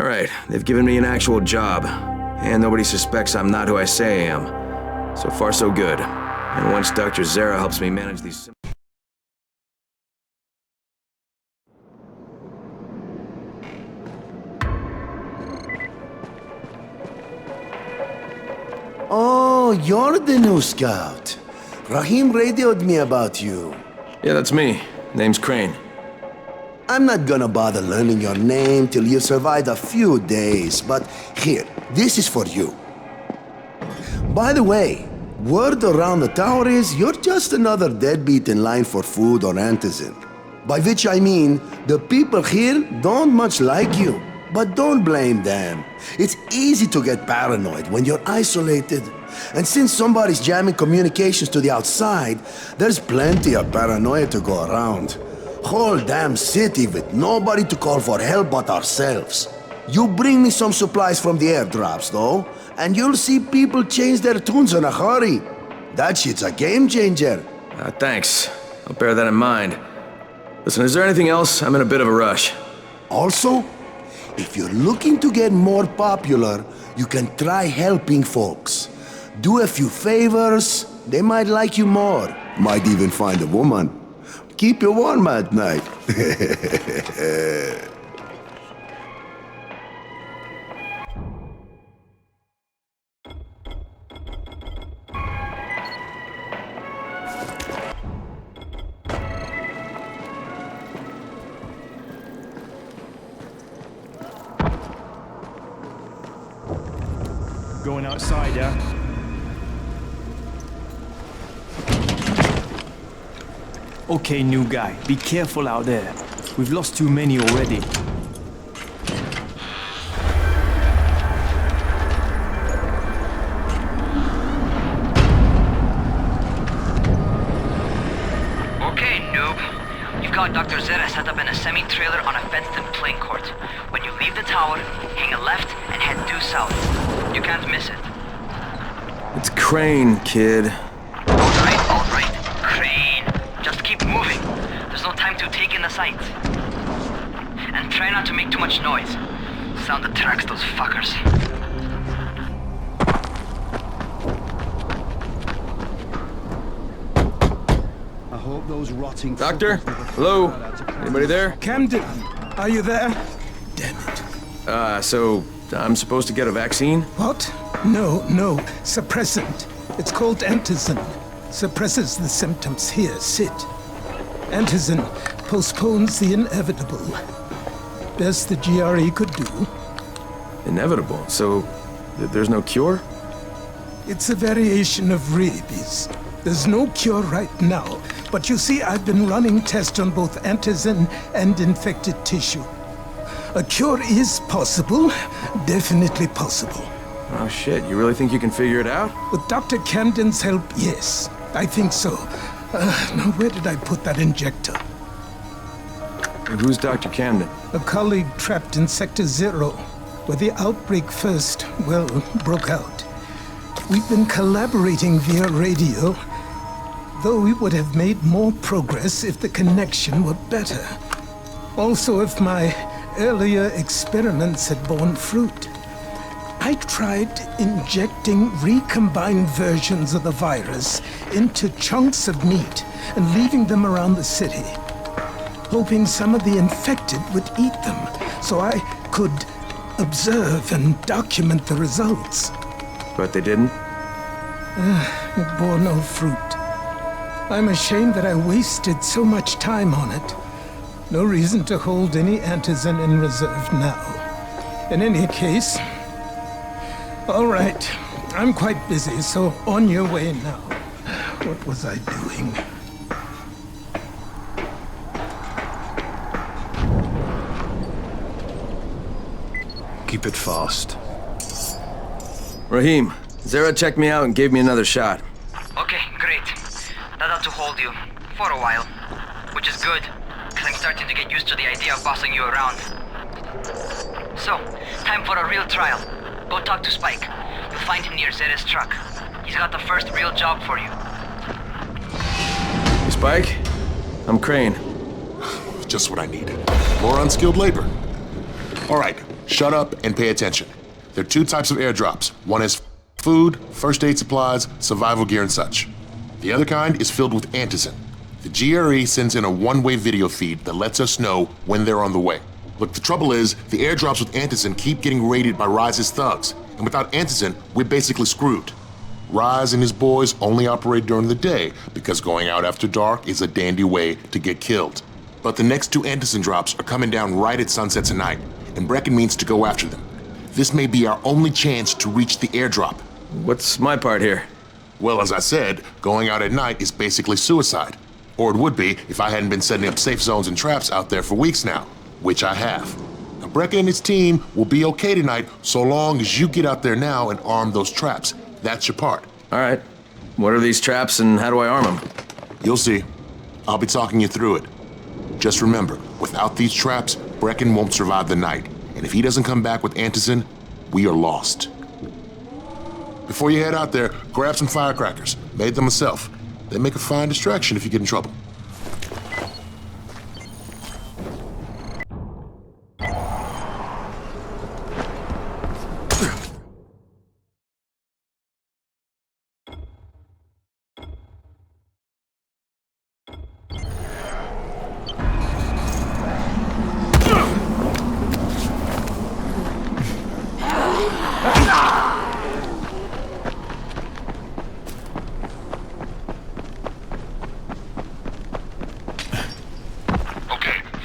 Alright, they've given me an actual job. And nobody suspects I'm not who I say I am. So far, so good. And once Dr. Zere helps me manage these... Oh, you're the new scout. Rahim radioed me about you. Yeah, that's me. Name's Crane. I'm not gonna bother learning your name till you survived a few days, but here, this is for you. By the way, word around the tower is you're just another deadbeat in line for food or antizin. By which I mean, the people here don't much like you. But don't blame them. It's easy to get paranoid when you're isolated. And since somebody's jamming communications to the outside, there's plenty of paranoia to go around. Whole damn city with nobody to call for help but ourselves. You bring me some supplies from the airdrops, though, and you'll see people change their tunes in a hurry. That shit's a game changer. Thanks. I'll bear that in mind. Listen, is there anything else? I'm in a bit of a rush. Also, if you're looking to get more popular, you can try helping folks. Do a few favors, they might like you more. Might even find a woman. Keep you warm at night. Going outside, yeah? Okay, new guy, be careful out there. We've lost too many already. Okay, noob. You've got Dr. Zere set up in a semi-trailer on a fenced-in playing court. When you leave the tower, hang a left and head due south. You can't miss it. It's Crane, kid. All right. Crane. Just keep moving. There's no time to take in the sights. And try not to make too much noise. Sound attracts those fuckers. I hope those rotting... Doctor? Hello? Anybody there? Camden, are you there? Damn it. So I'm supposed to get a vaccine? What? No. Suppressant. It's called antizin. Suppresses the symptoms. Here, sit. Antizin postpones the inevitable. Best the GRE could do. Inevitable? So there's no cure? It's a variation of rabies. There's no cure right now, but you see, I've been running tests on both antizin and infected tissue. A cure is possible, definitely possible. Oh shit, you really think you can figure it out? With Dr. Camden's help, yes. I think so. Now where did I put that injector? Who's Dr. Camden? A colleague trapped in Sector 0, where the outbreak first, broke out. We've been collaborating via radio, though we would have made more progress if the connection were better. Also, if my earlier experiments had borne fruit. I tried injecting recombined versions of the virus into chunks of meat and leaving them around the city, hoping some of the infected would eat them so I could observe and document the results. But they didn't? It bore no fruit. I'm ashamed that I wasted so much time on it. No reason to hold any antizin in reserve now. In any case, all right, I'm quite busy, so on your way now. What was I doing? Keep it fast. Rahim, Zere checked me out and gave me another shot. Okay, great. That ought to hold you. For a while. Which is good, because I'm starting to get used to the idea of bossing you around. So, time for a real trial. Go talk to Spike. You'll find him near Zere's truck. He's got the first real job for you. Hey, Spike? I'm Crane. Just what I need. More unskilled labor. All right, shut up and pay attention. There are two types of airdrops. One is food, first aid supplies, survival gear and such. The other kind is filled with antizin. The GRE sends in a one-way video feed that lets us know when they're on the way. Look, the trouble is, the airdrops with antizin keep getting raided by Rais's thugs, and without antizin, we're basically screwed. Rais and his boys only operate during the day because going out after dark is a dandy way to get killed. But the next two antizin drops are coming down right at sunset tonight, and Brecken means to go after them. This may be our only chance to reach the airdrop. What's my part here? Well, as I said, going out at night is basically suicide. Or it would be if I hadn't been setting up safe zones and traps out there for weeks now, which I have. Now, Brecken and his team will be okay tonight so long as you get out there now and arm those traps. That's your part. All right. What are these traps and how do I arm them? You'll see. I'll be talking you through it. Just remember, without these traps, Brecken won't survive the night. And if he doesn't come back with antizin, we are lost. Before you head out there, grab some firecrackers. Made them myself. They make a fine distraction if you get in trouble.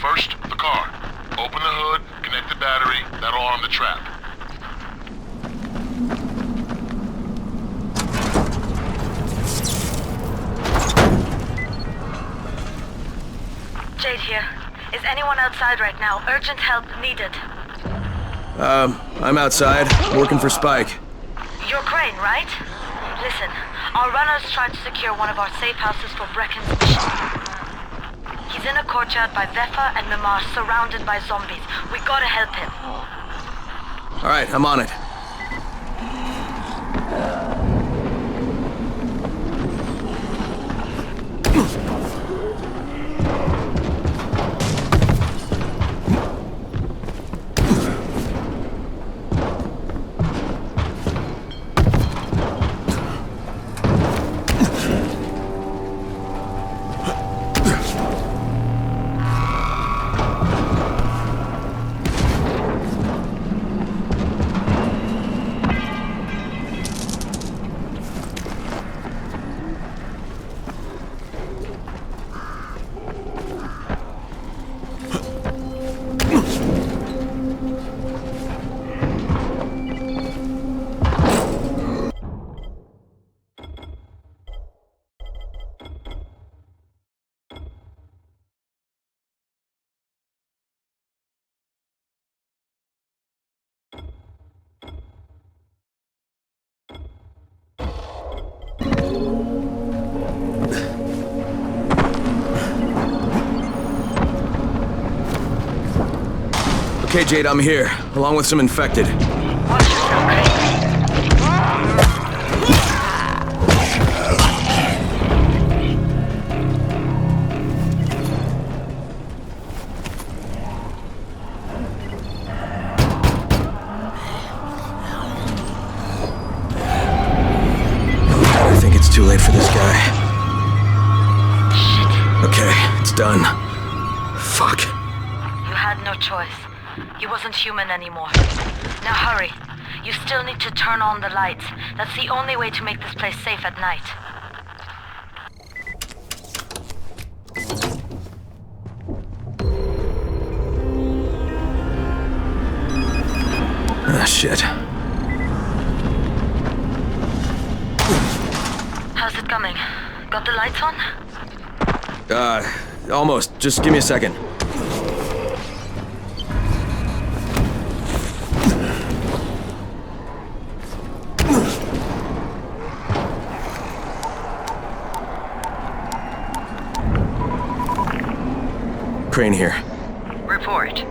First, the car. Open the hood, connect the battery, that'll arm the trap. Jade here. Is anyone outside right now? Urgent help needed. I'm outside, working for Spike. You're Crane, right? Listen, our runners tried to secure one of our safe houses for Brecken's mission. He's in a courtyard by Vefa and Mimar, surrounded by zombies. We gotta help him. All right, I'm on it. Okay, Jade, I'm here, along with some infected. Watch yourself, Crane. I think it's too late for this guy. Shit. Okay, it's done. Fuck. You had no choice. He wasn't human anymore. Now hurry. You still need to turn on the lights. That's the only way to make this place safe at night. Ah, shit. How's it coming? Got the lights on? Almost. Just give me a second. Crane here. Report.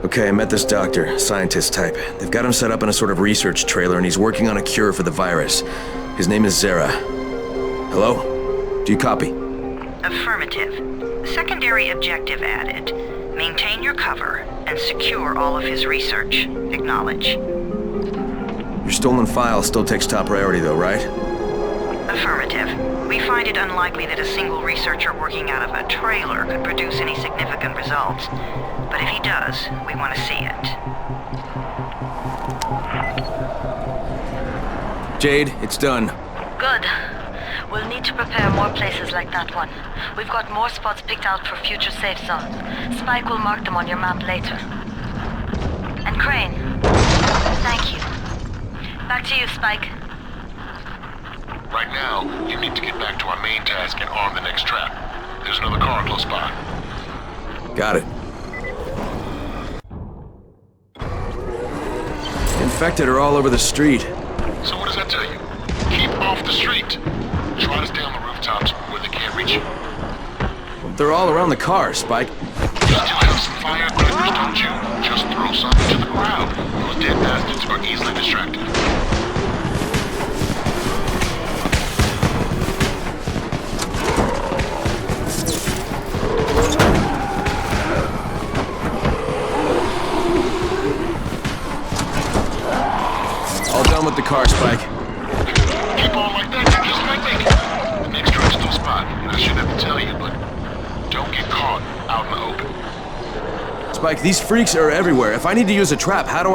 Okay, I met this doctor, scientist type. They've got him set up in a sort of research trailer and he's working on a cure for the virus. His name is Zere. Hello? Do you copy? Affirmative. Secondary objective added. Maintain your cover and secure all of his research. Acknowledge. Your stolen file still takes top priority though, right? Affirmative. We find it unlikely that a single researcher working out of a trailer could produce any significant results. But if he does, we want to see it. Jade, it's done. Good. We'll need to prepare more places like that one. We've got more spots picked out for future safe zones. Spike will mark them on your map later. And Crane, thank you. Back to you, Spike. Right now, you need to get back to our main task and arm the next trap. There's another car close by. Got it. Infected are all over the street. So what does that tell you? Keep off the street. Try to stay on the rooftops where they can't reach you. They're all around the car, Spike. You still have some firecrackers, don't you? Just throw something to the crowd. Those dead bastards are easily distracted. All done with the car, Spike. Keep on like that, you just might make it. The next truck's still spot. I shouldn't have to tell you, but don't get caught out in the open. Spike, these freaks are everywhere. If I need to use a trap, how do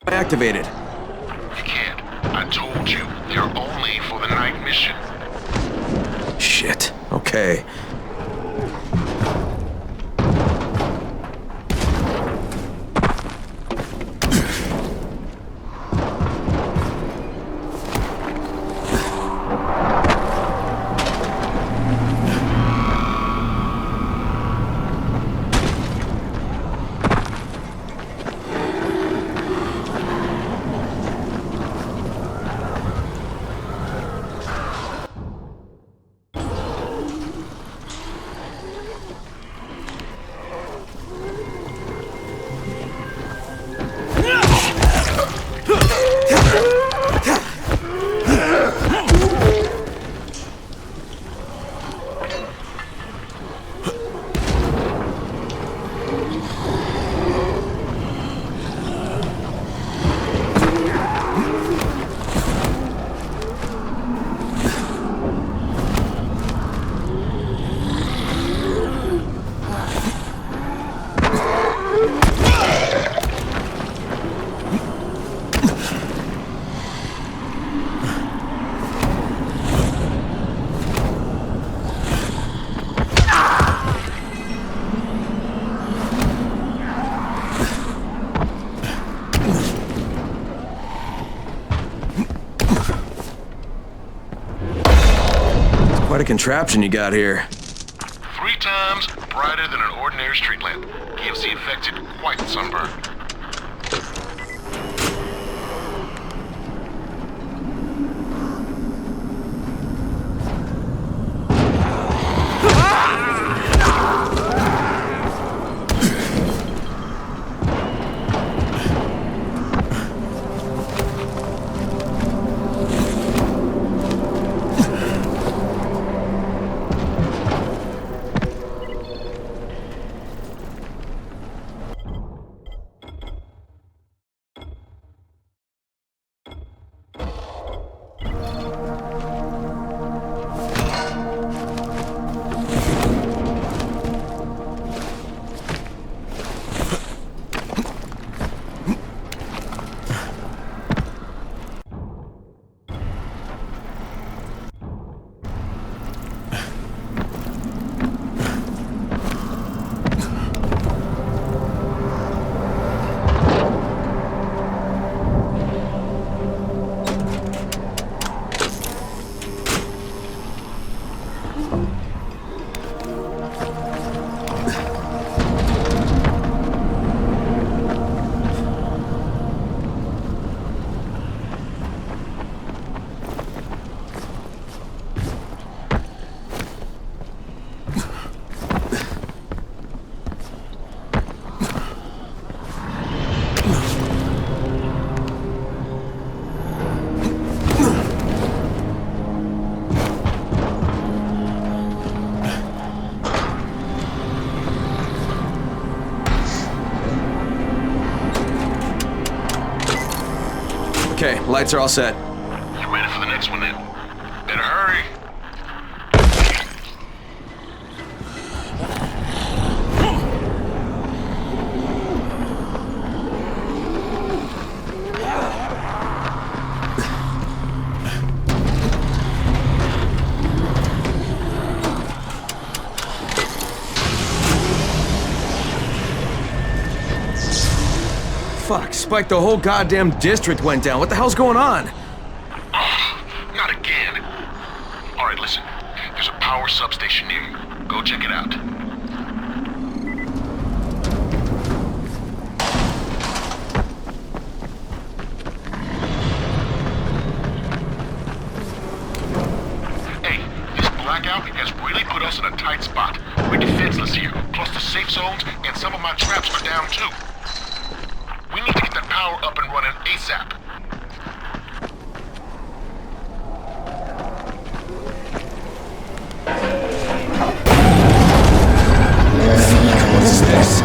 I activate it? You can't. I told you, they're only for the night mission. Shit. Okay. Quite a contraption you got here. 3 times brighter than an ordinary street lamp. Gives the infected quite the sunburn. Okay, lights are all set. You ready for the next one then? Better hurry. Fuck, Spike, the whole goddamn district went down. What the hell's going on? Not again. Alright, listen. There's a power substation near you. Go check it out. Hey, this blackout has really put us in a tight spot. We're defenseless here. Plus the safe zones and some of my traps are down too. We need to get that power up and running ASAP. What's this?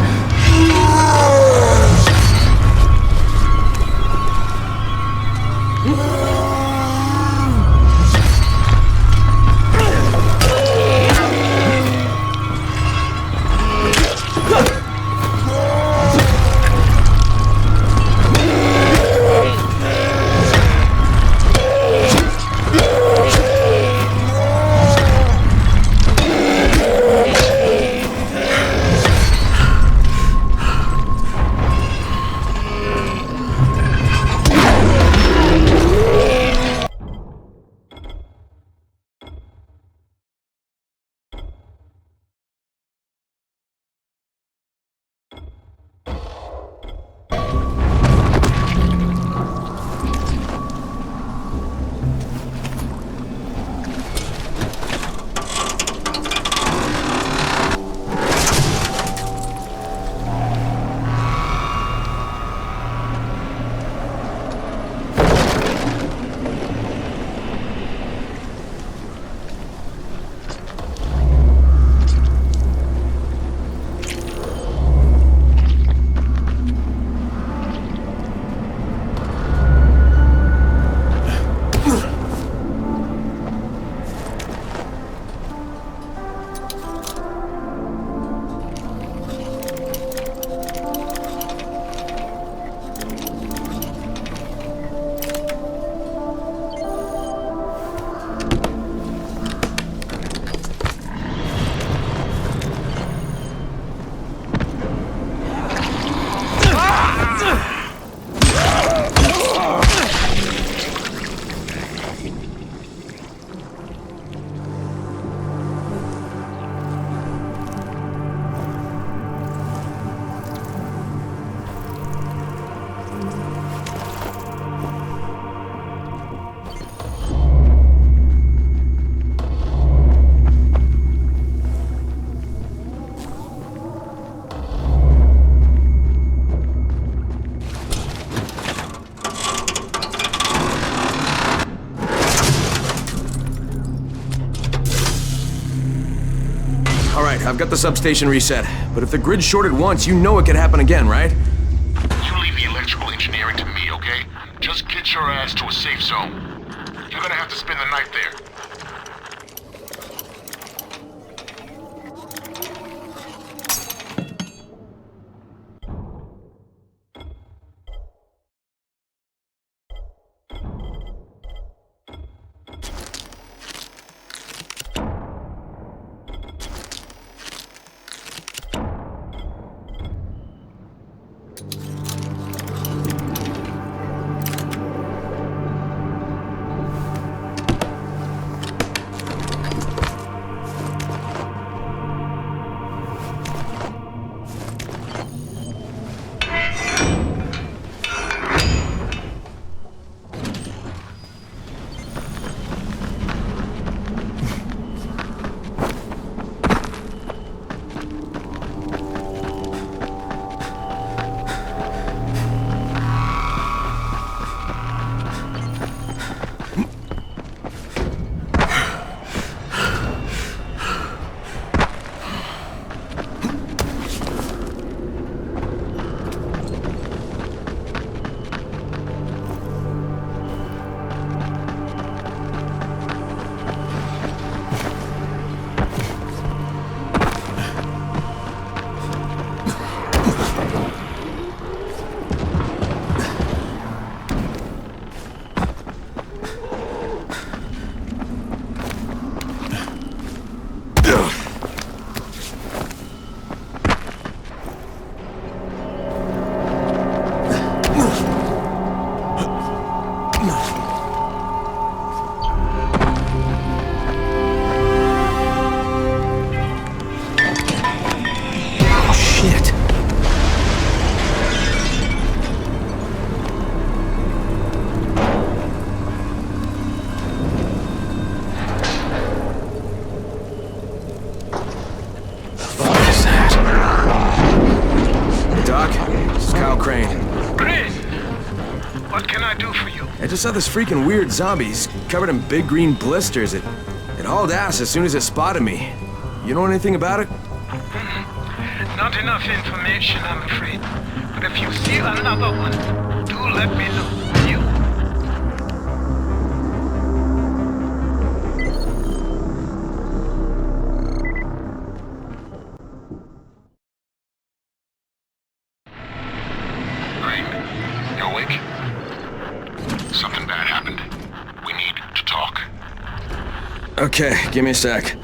I've got the substation reset, but if the grid shorted once, you know it could happen again, right? You leave the electrical engineering to me, okay? Just get your ass to a safe zone. You're gonna have to spend the night there. Crane. Crane! What can I do for you? I just saw this freaking weird zombie. He's covered in big green blisters. It hauled ass as soon as it spotted me. You know anything about it? Not enough information, I'm afraid. But if you see another one, do let me know. You? Crane, you awake? Something bad happened. We need to talk. Okay, give me a sec.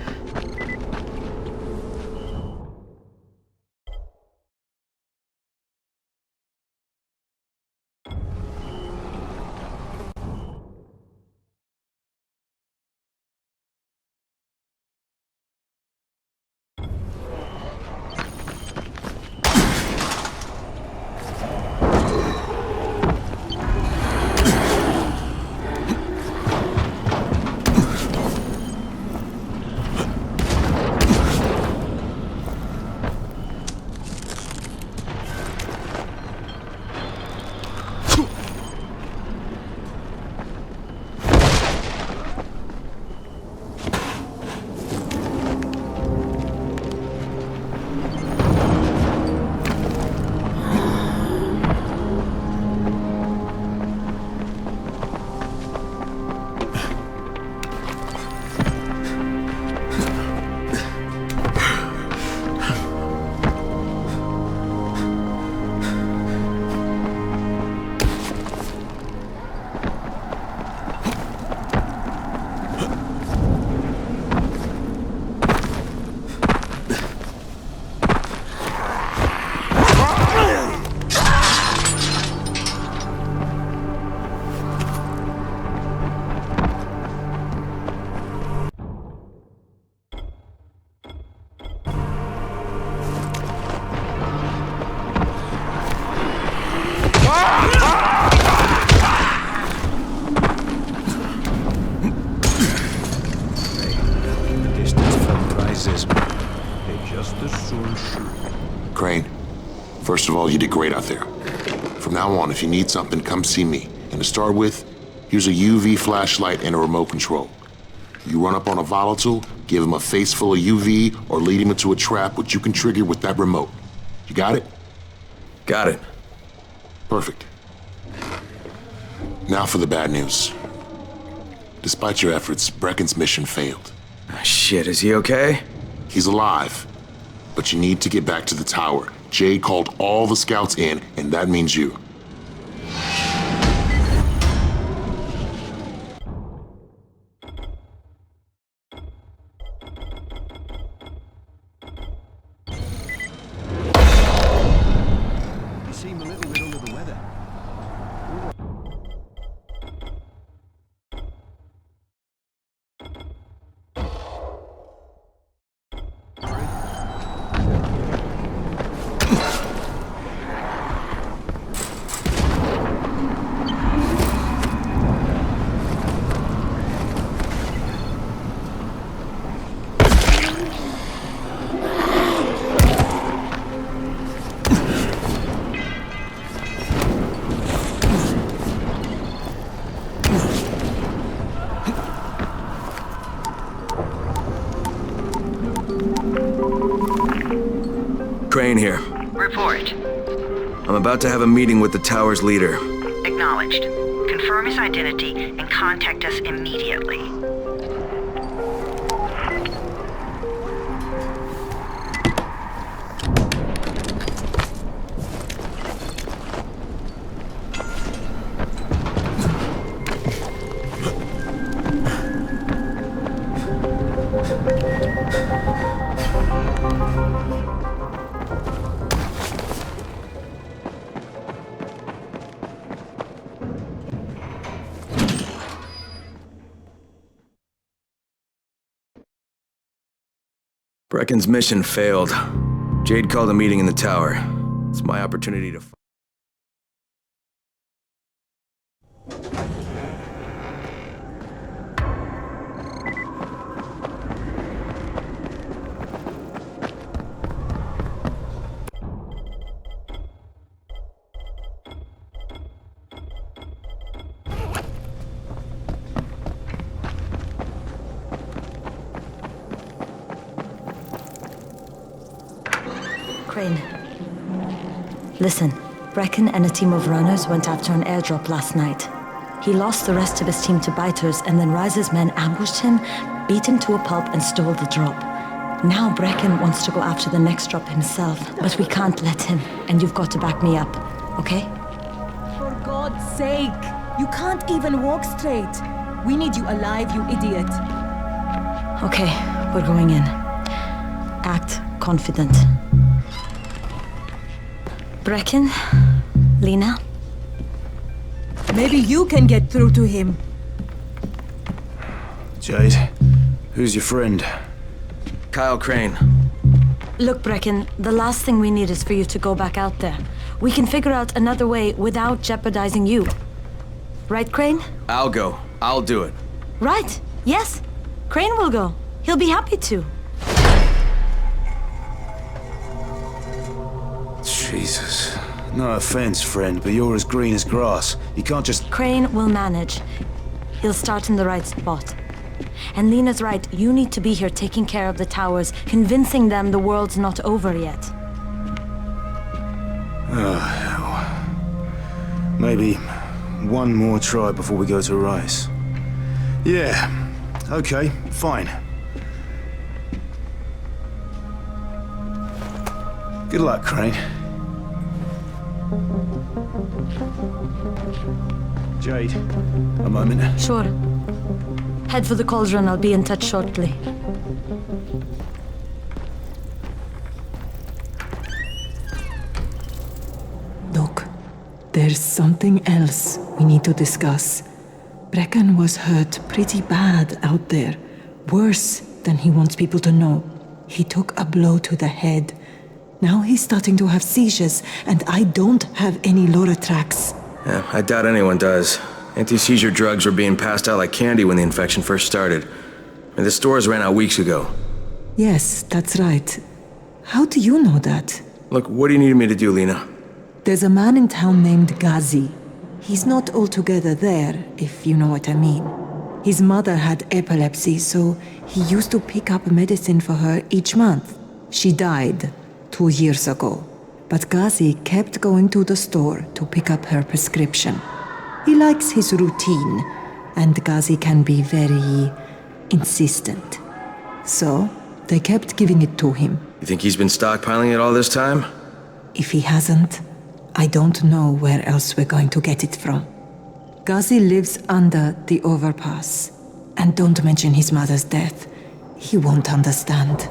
Crane, first of all, you did great out there. From now on, if you need something, come see me. And to start with, here's a UV flashlight and a remote control. You run up on a volatile, give him a face full of UV, or lead him into a trap which you can trigger with that remote. You got it? Got it. Perfect. Now for the bad news. Despite your efforts, Brecken's mission failed. Shit, is he okay? He's alive, but you need to get back to the tower. Jade called all the scouts in, and that means you. You seem a little bit under the weather. Crane here. Report. I'm about to have a meeting with the tower's leader. Acknowledged. Confirm his identity and contact us immediately. Brecken's mission failed. Jade called a meeting in the tower. It's my opportunity to... Crane. Listen, Brecken and a team of runners went after an airdrop last night. He lost the rest of his team to biters, and then Rise's men ambushed him, beat him to a pulp, and stole the drop. Now Brecken wants to go after the next drop himself, but we can't let him, and you've got to back me up, okay? For God's sake! You can't even walk straight! We need you alive, you idiot! Okay, we're going in. Act confident. Brecken, Lena. Maybe you can get through to him. Jade, who's your friend? Kyle Crane. Look, Brecken, the last thing we need is for you to go back out there. We can figure out another way without jeopardizing you. Right, Crane? I'll go. I'll do it. Right. Yes. Crane will go. He'll be happy to. Jesus. No offense, friend, but you're as green as grass. You can't just... Crane will manage. He'll start in the right spot. And Lena's right, you need to be here taking care of the towers, convincing them the world's not over yet. Oh, hell. Maybe one more try before we go to Rice. Yeah, okay, fine. Good luck, Crane. Jade, a moment. Sure. Head for the cauldron, I'll be in touch shortly. Look, there's something else we need to discuss. Brecken was hurt pretty bad out there. Worse than he wants people to know. He took a blow to the head. Now he's starting to have seizures, and I don't have any Loratrax. Yeah, I doubt anyone does. Anti-seizure drugs were being passed out like candy when the infection first started. And the stores ran out weeks ago. Yes, that's right. How do you know that? Look, what do you need me to do, Lena? There's a man in town named Ghazi. He's not altogether there, if you know what I mean. His mother had epilepsy, so he used to pick up medicine for her each month. She died 2 years ago, but Ghazi kept going to the store to pick up her prescription. He likes his routine, and Ghazi can be very insistent. So, they kept giving it to him. You think he's been stockpiling it all this time? If he hasn't, I don't know where else we're going to get it from. Ghazi lives under the overpass. And don't mention his mother's death. He won't understand.